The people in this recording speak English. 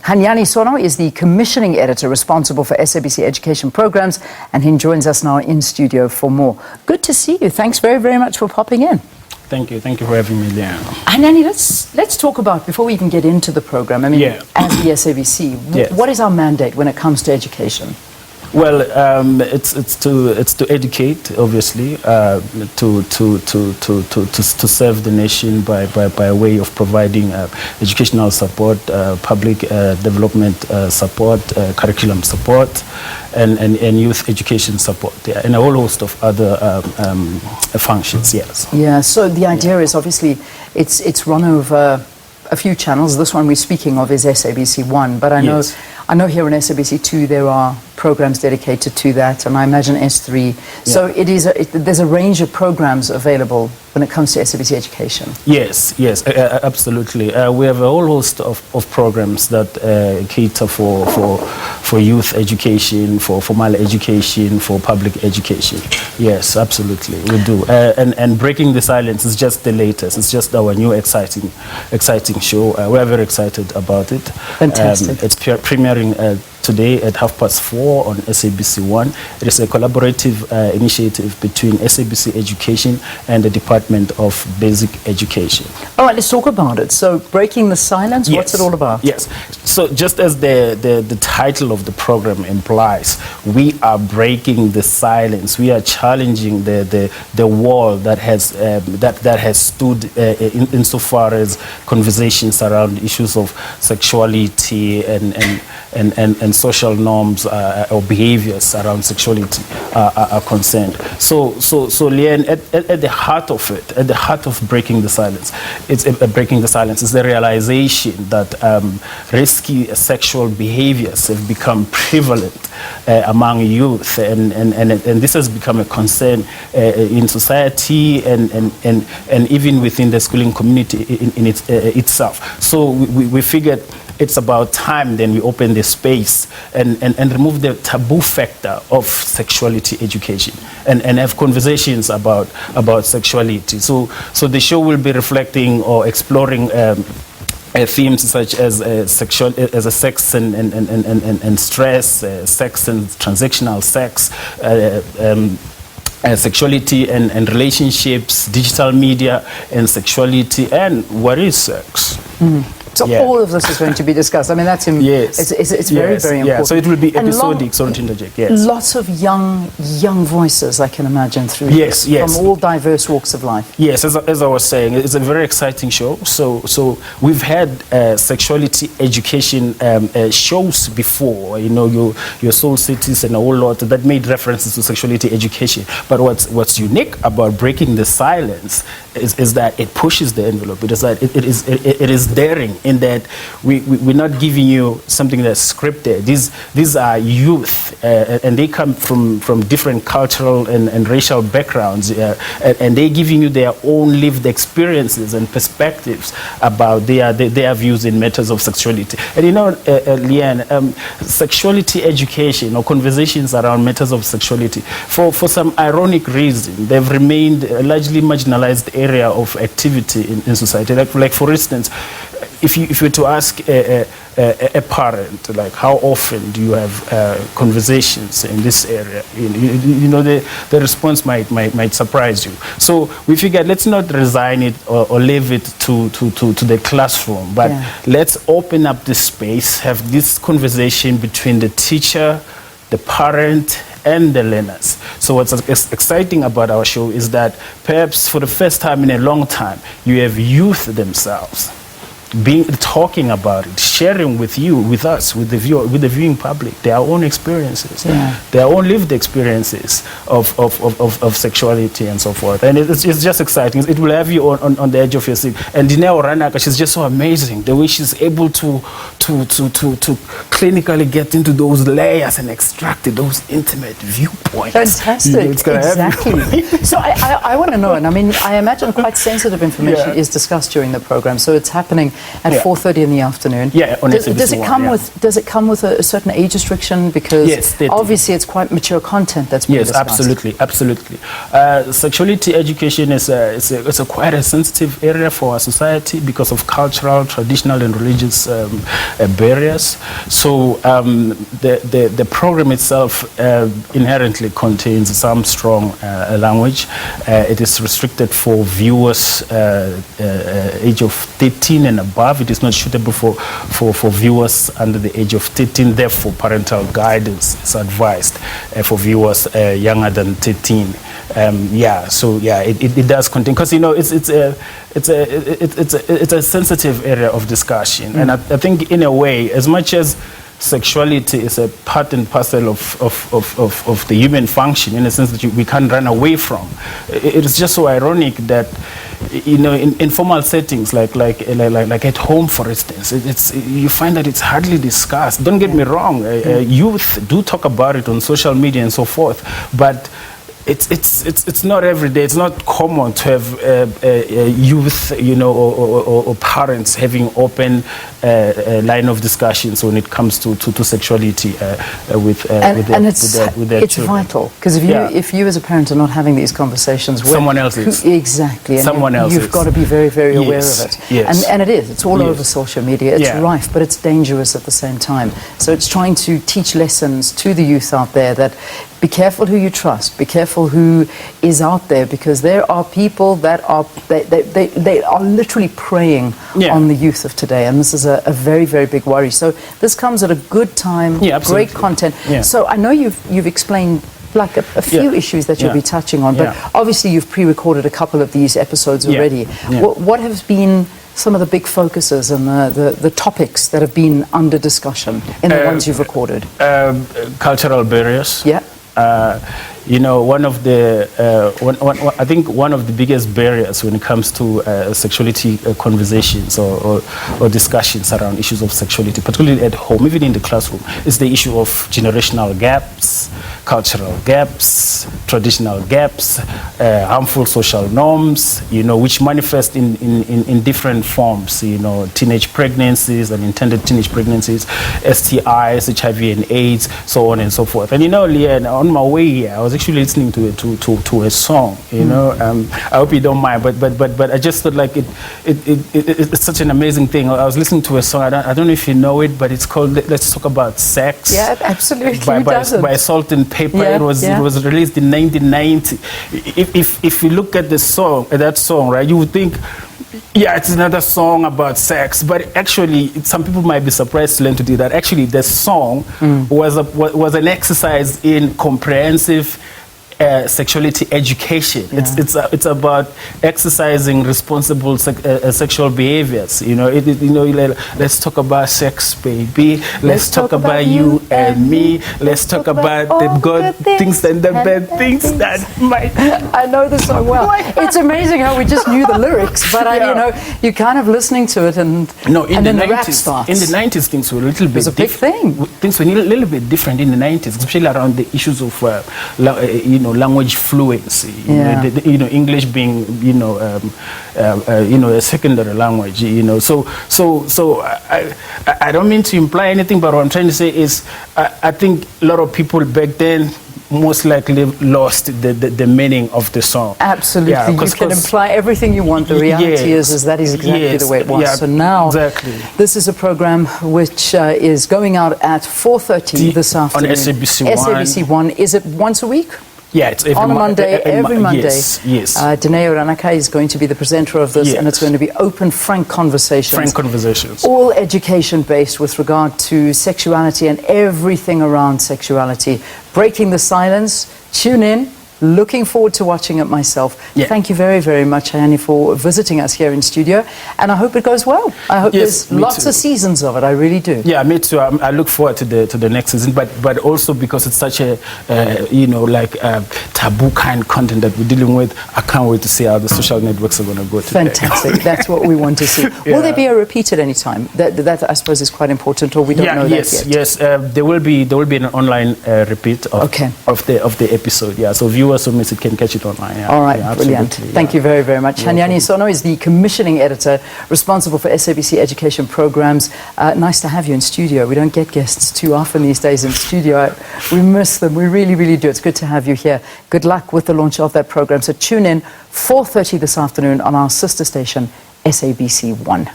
Hanyani Sono is the commissioning editor responsible for SABC Education programs, and he joins us now in studio for more. Good to see you. Thanks very, very much for popping in. Thank you. Thank you for having me, Leanne. Hanyani, let's talk about, before we even get into the program, I mean, as the SABC, what is our mandate when it comes to education? Well, it's to educate, obviously, to serve the nation by way of providing educational support, public development support, curriculum support, and youth education support, and a whole host of other functions. Yes. Yeah. So the idea is obviously it's run over a few channels. This one we're speaking of is SABC 1, but I know here on SABC 2 there are programs dedicated to that, and I imagine S3. So there's a range of programs available when it comes to SABC Education. Yes, absolutely. We have a whole host of programs that cater for youth education, for formal education, for public education. Yes, absolutely, we do. And Breaking the Silence is just the latest. It's just our new exciting show. We're very excited about it. Fantastic. It's premiering today at 4:30 on SABC 1. It is a collaborative initiative between SABC Education and the Department of Basic Education. All right, let's talk about it. So, Breaking the Silence, what's it all about? Yes. So, just as the title of the program implies, we are breaking the silence. We are challenging the wall that has stood insofar as conversations around issues of sexuality and social norms or behaviors around sexuality are concerned. So Leanne, at the heart of it, at the heart of Breaking the Silence, Breaking the Silence is the realization that risky sexual behaviors have become prevalent among youth, and this has become a concern in society and even within the schooling community in itself. So we figured it's about time then we open the space and remove the taboo factor of sexuality education and have conversations about sexuality. So the show will be reflecting or exploring themes such as sex and stress, sex and transactional sex, sexuality and relationships, digital media and sexuality, and what is sex. So all of this is going to be discussed. I mean, that's it's very, very important. Yeah, so it will be episodic, sorry to interject. Yes. Lots of young voices, I can imagine, through this, from all diverse walks of life. Yes, as I was saying, it's a very exciting show. So we've had sexuality education shows before, you know, your Soul Cities and a whole lot that made references to sexuality education. But what's unique about Breaking the Silence is that it pushes the envelope. It is daring, in that we're not giving you something that's scripted. These are youth, and they come from different cultural and racial backgrounds, and they're giving you their own lived experiences and perspectives about their views in matters of sexuality. And you know, Leanne, sexuality education or conversations around matters of sexuality, for some ironic reason, they've remained a largely marginalized area of activity in society. Like for instance, if you were to ask a parent, like, how often do you have conversations in this area, you know, the response might surprise you. So we figured, let's not resign it or leave it to the classroom, but let's open up the space, have this conversation between the teacher, the parent, and the learners. So what's exciting about our show is that perhaps for the first time in a long time, you have youth themselves talking about it, sharing with us, with the viewing public, their own experiences, their own lived experiences of sexuality and so forth. And it's just exciting. It will have you on the edge of your seat. And Dineo Ranaka, she's just so amazing, the way she's able to clinically get into those layers and extract those intimate viewpoints. Fantastic. Exactly. So I want to know, and I mean, I imagine quite sensitive information is discussed during the program, so it's happening at 4:30 in the afternoon. Yeah, on SABC does it One, come yeah. with Does it come with a certain age restriction? Because Yes, obviously it's quite mature content that's being Yes, discussed. absolutely. Sexuality education is a quite a sensitive area for our society because of cultural, traditional, and religious barriers. So the program itself inherently contains some strong language. It is restricted for viewers age of 13 and above. It is not suitable for viewers under the age of 13. Therefore, parental guidance is advised for viewers younger than 13. It does contain, because it's a sensitive area of discussion, and I think in a way, as much as sexuality is a part and parcel of the human function, in a sense that we can't run away from. It is just so ironic that, in informal settings like at home, for instance, you find that it's hardly discussed. Don't get me wrong, youth do talk about it on social media and so forth, but it's not every day. It's not common to have youth, or parents having open line of discussions when it comes to sexuality with their it's children. vital, because if you as a parent are not having these conversations, someone else is. Exactly. And someone else you've got to be very, very aware of it. Yes. And it is. It's all over social media. It's rife, but it's dangerous at the same time. So it's trying to teach lessons to the youth out there that be careful who you trust, be careful who is out there, because there are people that are they are literally preying on the youth of today, and this is a very, very big worry. So this comes at a good time, great content. So I know you've explained like a few issues that you'll be touching on, but obviously you've pre-recorded a couple of these episodes already. What have been some of the big focuses and the topics that have been under discussion in the ones you've recorded? Cultural barriers. I think one of the biggest barriers when it comes to sexuality conversations or discussions around issues of sexuality, particularly at home, even in the classroom, is the issue of generational gaps, cultural gaps, traditional gaps, harmful social norms, which manifest in different forms, teenage pregnancies, unintended teenage pregnancies, STIs, HIV and AIDS, so on and so forth. And Leanne, on my way here, I was actually listening to a song. I hope you don't mind, but I just thought like it's such an amazing thing. I was listening to a song. I don't know if you know it, but it's called "Let's Talk About Sex." Yeah, absolutely. By Salt and Pepper. It was released in 1990. If you look at that song, right, you would think, it's another song about sex, but actually, some people might be surprised to learn today that actually the song was an exercise in comprehensive sexuality education. It's about exercising responsible sexual behaviors. Let's talk about sex, baby. Let's talk about you and me. Let's talk about the good things and the bad things that might. I know the song well. It's amazing how we just knew the lyrics, but you're kind of listening to it, and then the rap starts. In the 90s, things were a little bit. It was a big thing. Things were a little bit different in the 90s, especially around the issues of language fluency. English being a secondary language. So I don't mean to imply anything, but what I'm trying to say is I think a lot of people back then most likely lost the meaning of the song. Absolutely. You can imply everything you want. The reality is that is exactly the way it was. So now, this is a program which is going out at 4:30 this afternoon. On SABC One. SABC One. Is it once a week? Yeah, it's every Monday. Every Monday. Yes. Dineo Ranaka is going to be the presenter of this, and it's going to be open, frank conversations. All education-based with regard to sexuality and everything around sexuality. Breaking the silence. Tune in. Looking forward to watching it myself. Thank you very, very much, Hanyani, for visiting us here in studio, and I hope it goes well. I hope there's lots of seasons of it. I really do. Yeah, me too. I look forward to the next season, but also because it's such a taboo kind content that we're dealing with, I can't wait to see how the social networks are going to go today. Fantastic. That's what we want to see. Will there be a repeat at any time? That I suppose is quite important, or we don't know that yet. Yes, there will be an online repeat of the episode. Yeah, so viewers who are so missed can catch it online. Yeah. All right, Yeah, brilliant. absolutely, Thank yeah. you very, very much. You're Hanyani welcome. Sono is the commissioning editor responsible for SABC Education programs. Nice to have you in studio. We don't get guests too often these days in studio. We miss them. We really, really do. It's good to have you here. Good luck with the launch of that program. So tune in 4:30 this afternoon on our sister station, SABC 1.